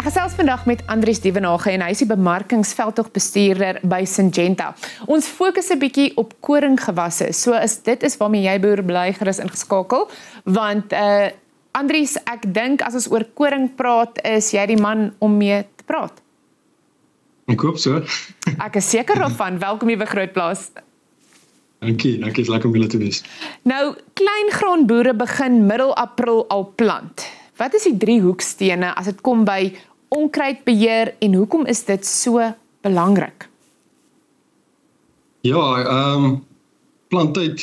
gesels vandag met Andries Dievenage en hy is die bemarkingsveldtogbestuurder by Syngenta. Ons fokus 'n bietjie op koringgewasse. So dit is waarmee jy boerbeleggers is ingeskakel, want Andries, ek dink as ons oor koring praat, is jy die man om mee te praat. Ek hoop so. Ek is seker daarvan. Welkom hier by Grootplaas. Dankie, is lekker om julle te wees. Nou, kleingraanboere begin middel April al plant. Wat is die 3 hoekstene as dit kom by onkruidbeheer en hoekom is dit so belangrik? Ja, planttyd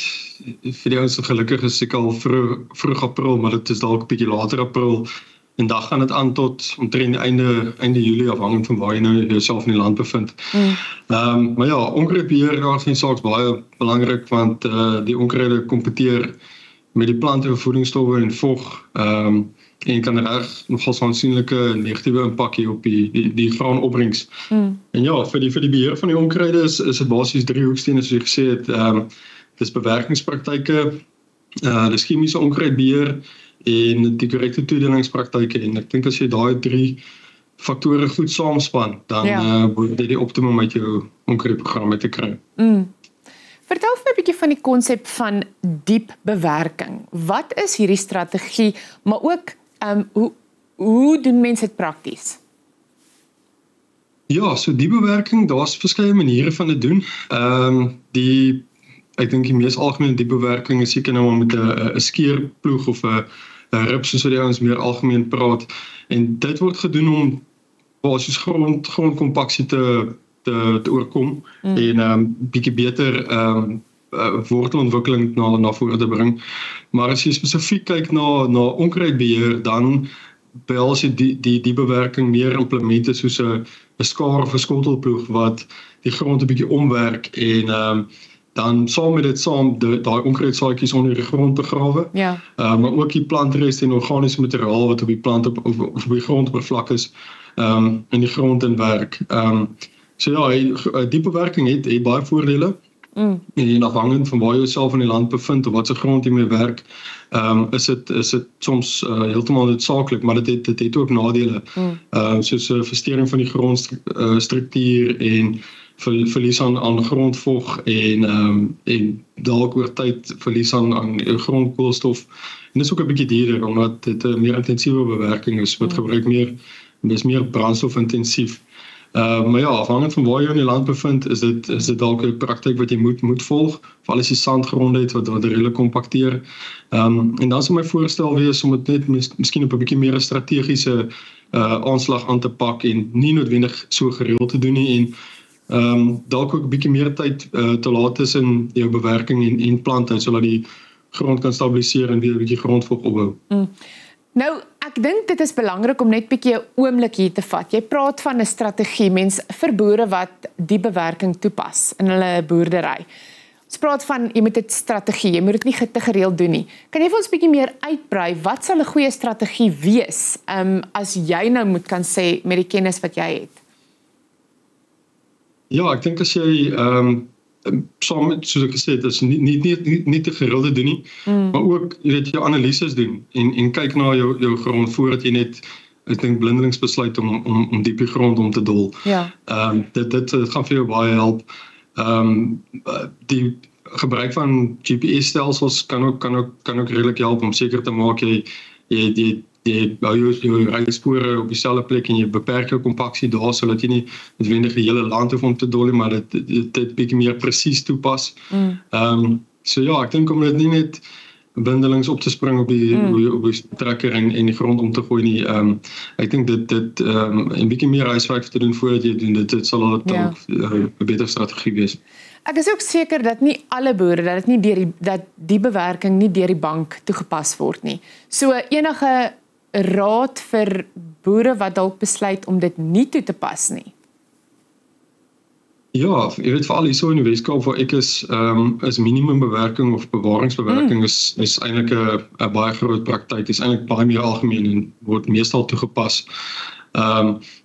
vir die ouens gelukkig is ek al vroeg April, maar dit is dalk 'n bietjie later April. En dan gaan dit aan tot omtrent einde Julie, afhangend van waar jy nou jouself in die land bevind. Maar ja, onkruidbeheer daarin saaks baie belangrik, want die onkruide kompeteer met die plante vir voedingsstowwe en vog, en kan nogals aansienlike negatiewe impak hê op die graanopbrengs. En ja, vir die beheer van die onkruide is dit basies 3 hoekstene, soos jy gesê het. Dis bewerkingspraktyke, dis chemiese onkruidbeheer en die korrekte toedelingspraktyke. En ek dink as jy daai 3 faktore goed saamspan, dan word dit die optimum uit jou onkruidprogram te kry. Vertel vir my 'n bietjie van die konsep van diep bewerking. Wat is hierdie strategie, maar ook hoe doen mense dit prakties? Ja, so diep bewerking, daar's verskeie maniere van dit doen. Ek dink die mees algemene diep bewerking is seker nou met 'n skeerploeg of 'n rip, soos wat die ouens meer algemeen praat. En dit word gedoen om basies grondkompaksie te oorkom en bietjie beter wortelontwikkeling na vore te bring. Maar as jy spesifiek kyk na onkruidbeheer, dan behels die bewerking meer implemente soos 'n skaar of 'n skottelploeg wat die grond 'n bietjie omwerk en dan saam met dit daai onkruidsaadjies onder die grond begrawe. Ja. Maar ook die plantreste en organiese materiaal wat op die plant of op die grondoppervlak is in die grond in werk. So ja, die bewerking het baie voordele. En afhangend van waar jy jouself in die land bevind of wat se grond jy mee werk, is dit soms heeltemal noodsaaklik, maar dit het ook nadele. Soos versteuring van die grondstruktuur en verlies aan grondvog en dalk oor tyd verlies aan grondkoolstof. En dit is ook 'n bietjie duurder omdat dit 'n meer intensiewe bewerking is wat gebruik dis meer brandstofintensief. Maar ja, afhangend van waar jy in die land bevind, is dit dalk 'n praktyk wat jy moet volg, veral as jy sandgrond het wat redelik kompakteer. En dan sou my voorstel wees om dit net miskien op 'n bietjie meer 'n strategiese aanslag aan te pak en nie noodwendig so gereeld te doen nie en dalk ook 'n bietjie meer tyd te laat tussen jou bewerking en planttyd sodat die grond kan stabiliseer en weer 'n bietjie grondvog opbou. Nou, ek dink dit is belangrik om net bietjie 'n oomblik hier te vat. Jy praat van 'n strategie, mens vir boere wat die bewerking toepas in hulle boerdery. Ons praat van jy moet 'n strategie, jy moet dit nie te gereeld doen nie. Kan jy vir ons bietjie meer uitbrei, wat sal 'n goeie strategie wees as jy nou moet kan sê met die kennis wat jy het? Ja, ek dink as jy saam met, soos ek gesê het, is nie te gereelde doen nie, maar ook jy weet jou analises doen en kyk na jou grond voordat jy net, ek dink blindelings besluit om diep die grond om te dol. Ja. Dit gaan vir jou baie help. Die gebruik van GPS-stelsels kan ook redelik help om seker te maak jy bou jou ryspore op dieselfde plek en jy beperk jou kompaksie daar sodat jy nie noodwendig die hele land hoef om te dol nie, maar dit bietjie meer presies toepas. So ja, ek dink om dit nie net blindelings op te spring op die trekker en die grond om te gooi nie. Ek dink dit 'n bietjie meer huiswerk te doen voordat jy doen dit sal dalk 'n beter strategie wees. Ek is ook seker dat nie alle boere, dat die bewerking nie deur die bank toegepas word nie. So enige raad vir boere wat dalk besluit om dit nie toe te pas nie? Ja, jy weet veral hier so in die Weskaap waar ek is minimumbewerking of bewaringsbewerking is eintlik 'n baie groot praktyk. Dit is eintlik baie meer algemeen en word meestal toegepas.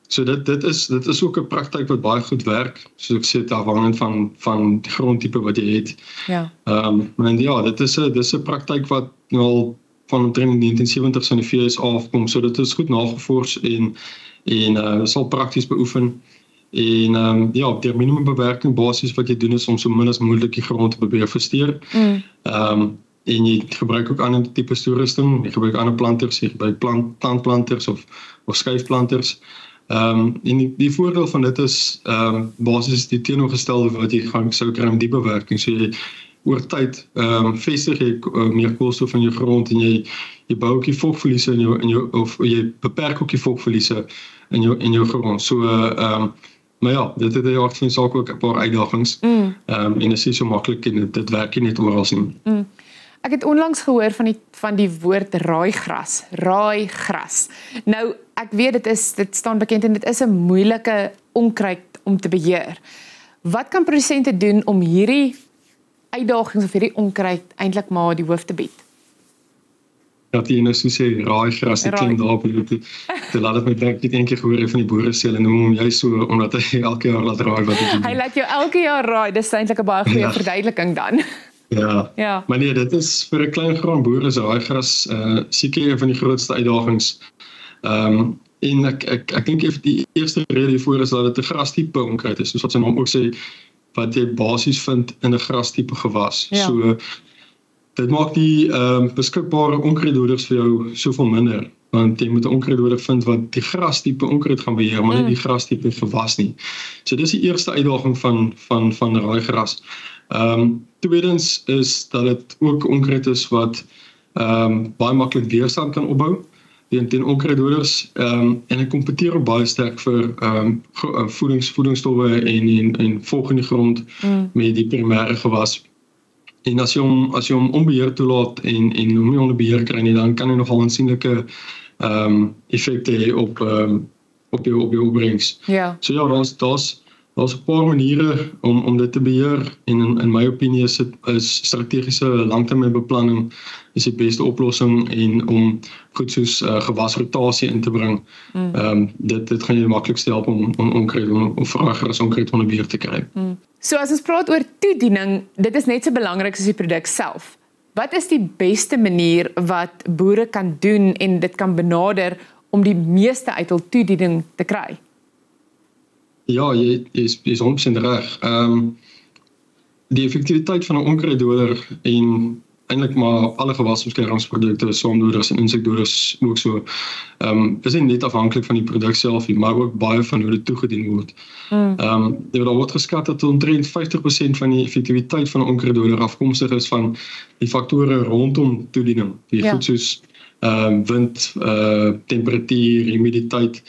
So dit is ook 'n praktyk wat baie goed werk, soos ek sê, afhangend van die grondtipe wat jy het. Ja. En ja, dit is 'n praktyk wat nou al van omtrent 1970s in die VS afkom, so dit is goed nagevors en en sal prakties beoefen. En ja, deur minimumbewerking basies wat jy doen is om so min as moontlik die grond te probeer versteur. En jy gebruik ook ander tipe toerusting, jy gebruik ander planters, jy gebruik plantplanters of skuifplanters. En die voordeel van dit is basies die teenoorgestelde wat jy sou kry met die bewerking. So jy oor tyd vestig jy meer koolstof in jou grond en jy bou ook die vogverliese of jy beperk ook die vogverliese in jou grond. So maar ja, dit het die aard van die saak ook 'n paar uitdagings. En dit is nie so maklik en dit werk nie net oral nie. Ek het onlangs gehoor van die woord raaigras. Nou, ek weet dit staan bekend en dit is 'n moeilike onkruid om te beheer. Wat kan produsente doen om hierdie uitdagings of hierdie onkruid eintlik maar die hoof te bied? Ja, die nou so sê raaigras, dit klink daar op dit laat dit my dink, ek het eendag gehoor van die boere sê hulle noem hom jy so omdat hy elke jaar laat raai wat hy doen. Hy laat jou elke jaar raai, dis eintlik 'n baie goeie verduideliking dan. Ja, maar nee, dit is vir 'n klein graanboer is raaigras seker een van die grootste uitdagings. En ek dink die eerste rede hiervoor is dat dit 'n grastipe onkruid is, soos wat sy naam ook sê, wat jy basies vind in 'n grastipe gewas. Ja. So dit maak die beskikbare onkruiddoders vir jou soveel minder, want jy moet 'n onkruiddoder vind wat die grastipe onkruid gaan beheer, maar nie die grastipe gewas nie. So dis die eerste uitdaging van raaigras. Tweedens is dat dit ook onkruid is wat baie maklik weerstand kan opbou teen onkruiddoders en hy kompeteer ook baie sterk vir voedingsstowwe en vog in die grond met die primêre gewas. En as jy hom onbeheer toelaat en hom nie onder beheer kry nie, dan kan hy nogal aansienlike effekte hê op jou opbrengs. Ja. So ja, daar's 'n paar maniere om dit te beheer en in my opinie is strategiese langtermynbeplanning is die beste oplossing en om goed soos gewasrotasie in te bring. Dit gaan jou maklikste help om onkruid of raaigras onkruid onder beheer te kry. So as ons praat oor toediening, dit is net so belangrik soos die produk self. Wat is die beste manier wat boere kan doen en dit kan benader om die meeste uit hul toediening te kry? Ja, jy is 100% reg. Die effektiwiteit van 'n onkruiddoder en eintlik maar alle gewasbeskermingsprodukte, saamdoders en insekdoders ook so, is nie net afhanklik van die produk self nie, maar ook baie van hoe dit toegedien word. Daar word geskat dat omtrent 50% van die effektiwiteit van 'n onkruiddoder afkomstig is van die faktore rondom toediening, die goed soos wind, temperatuur, humiditeit.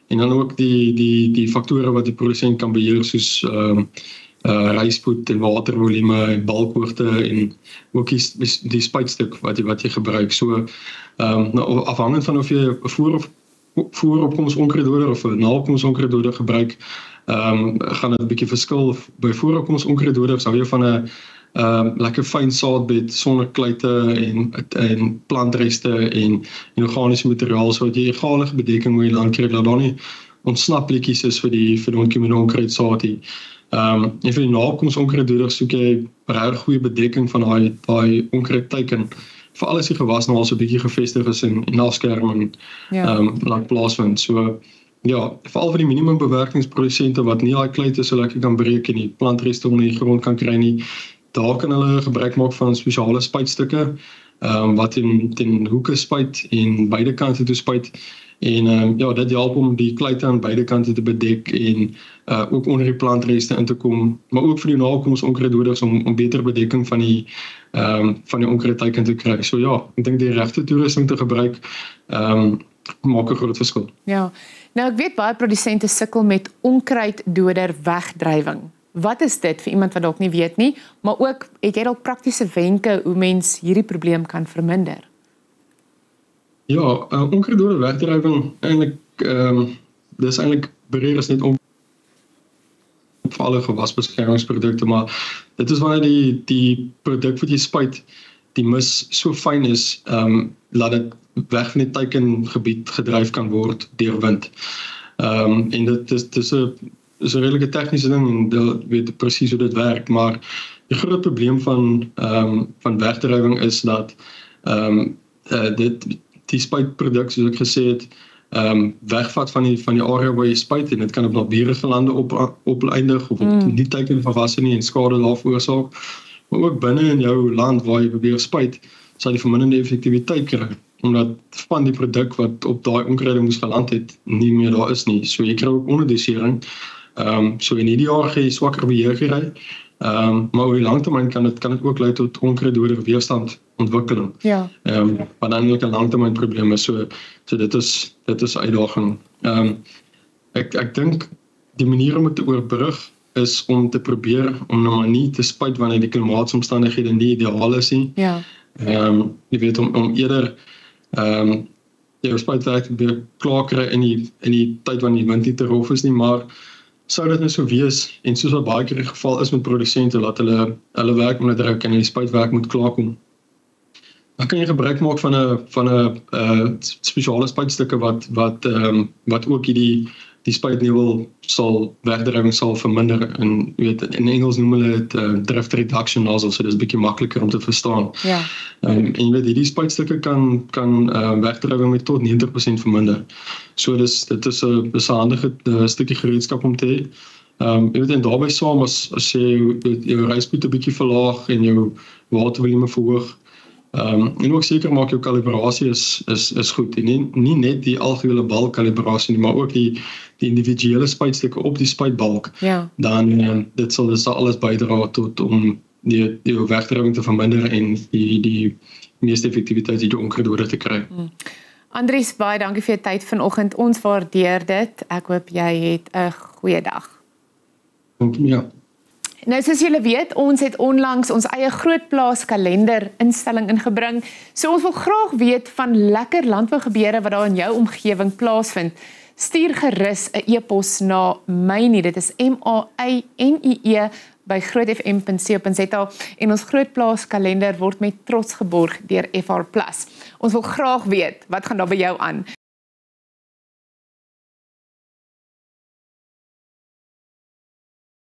En dan ook die faktore wat die produsent kan beheer soos ryspoed en watervolume en balkhoogte en ook die spuitstuk wat jy gebruik. So afhangend van of jy 'n vooropkoms onkruiddoder of 'n naopkoms onkruiddoder gebruik, gaan dit 'n bietjie verskil. By vooropkoms onkruiddoders hou jy van 'n lekker fyn saadbed sonder kluite en plantreste en organiese materiaal sodat jy egalige bedekking moet dan kry dat daar nie ontsnapletjies is vir die onkruidsaad nie. En vir die nakomings onkruiddoders soek jy regtig goeie bedekking van daai onkruidteiken. Veral as die gewas nou al so 'n bietjie gevestig is en afskerming laat plaasvind. So ja, veral vir die minimumbewerkingsprodusente wat nie daai kluite so lekker kan breek en die plantreste onder die grond kan kry nie. Daar kan hulle gebruik maak van spesiale spuitstukke wat in hoeke spuit en beide kante toe spuit. En ja, dit help om die kluite aan beide kante te bedek en ook onder die plantreste in te kom, maar ook vir die nakomings onkruiddoders om beter bedekking van die onkruidteiken te kry. So ja, ek dink die regte toerusting te gebruik maak 'n groot verskil. Ja. Nou ek weet baie produsente sukkel met onkruiddoder wegdrywing. Wat is dit vir iemand wat dalk nie weet nie, maar ook het jy dalk praktiese wenke hoe mens hierdie probleem kan verminder? Ja, onkruiddoder wegdrywing eintlik dis eintlik beheer is net om vir alle gewasbeskermingsprodukte, maar dit is wanneer die produk wat jy spuit, die mis so fyn is, laat dit weg van die teikengebied gedryf kan word deur wind. En dit is 'n redelike tegniese ding en jy weet presies hoe dit werk, maar die groot probleem van wegdrywing is dat die spuitproduk, soos ek gesê het, wegvat van die area waar jy spuit en dit kan op naburige lande opeindig of op nie teiken van wasse nie en skade daar veroorsaak. Maar ook binne in jou land waar jy probeer spuit, sal jy verminderde effektiwiteit kry, omdat van die produk wat op daai onkruide moes geland het, nie meer daar is nie. So jy kry ook onderdosering. So in hierdie jaar gaan jy swakker beheer kry, maar op die langtermyn kan dit ook lei tot onkruiddode weerstand ontwikkeling. Ja. Wat dan ook 'n langtermyn probleem is. So dit is 'n uitdaging. Ek dink die manier om dit te oorbrug is om te probeer om nou maar nie te spuit wanneer die klimaatsomstandighede nie ideaal is nie. Ja. Jy weet om eerder jou spuitwerk weer klaar kry in die tyd wanneer die wind nie te rof is nie, maar sou dit nou so wees, en soos wat baie keer die geval is met produsente, dat hulle werk onder druk en die spuitwerk moet klaarkom. Dan kan jy gebruik maak van 'n spesiale spuitstukke wat ook die spuitnevel wegdrywing sal verminder. En jy weet, in Engels noem hulle dit drift reduction nozzle, so dis bietjie makliker om te verstaan. Ja. En jy weet, hierdie spuitstukke kan wegdrywing met tot 90% verminder. So dit is 'n handige stukkie gereedskap om te hê. Jy weet, en daarbey saam as jy jou ryspoed 'n bietjie verlaag en jou watervolume verhoog, en ook seker maak jou kalibrasie is goed. En nie net die algehele balkkalibrasie nie, maar ook die individuele spuitstukke op die spuitbalk. Ja. Dan dit sal alles bydra tot om die wegdrywing te verminder en die meeste effektiwiteit uit jou onkruiddode te kry. Andries, baie dankie vir jou tyd vanoggend. Ons waardeer dit. Ek hoop jy het 'n goeie dag. Ja. Nou, soos julle weet, ons het onlangs ons eie Grootplaas kalender instelling ingebring. So ons wil graag weet van lekker landbougebeure wat daar in jou omgewing plaasvind. Stuur gerus 'n e-pos na mynie, dit is MAINIE by grootfm.co.za en ons Grootplaas kalender word met trots geborg deur FR+. Ons wil graag weet, wat gaan daar by jou aan?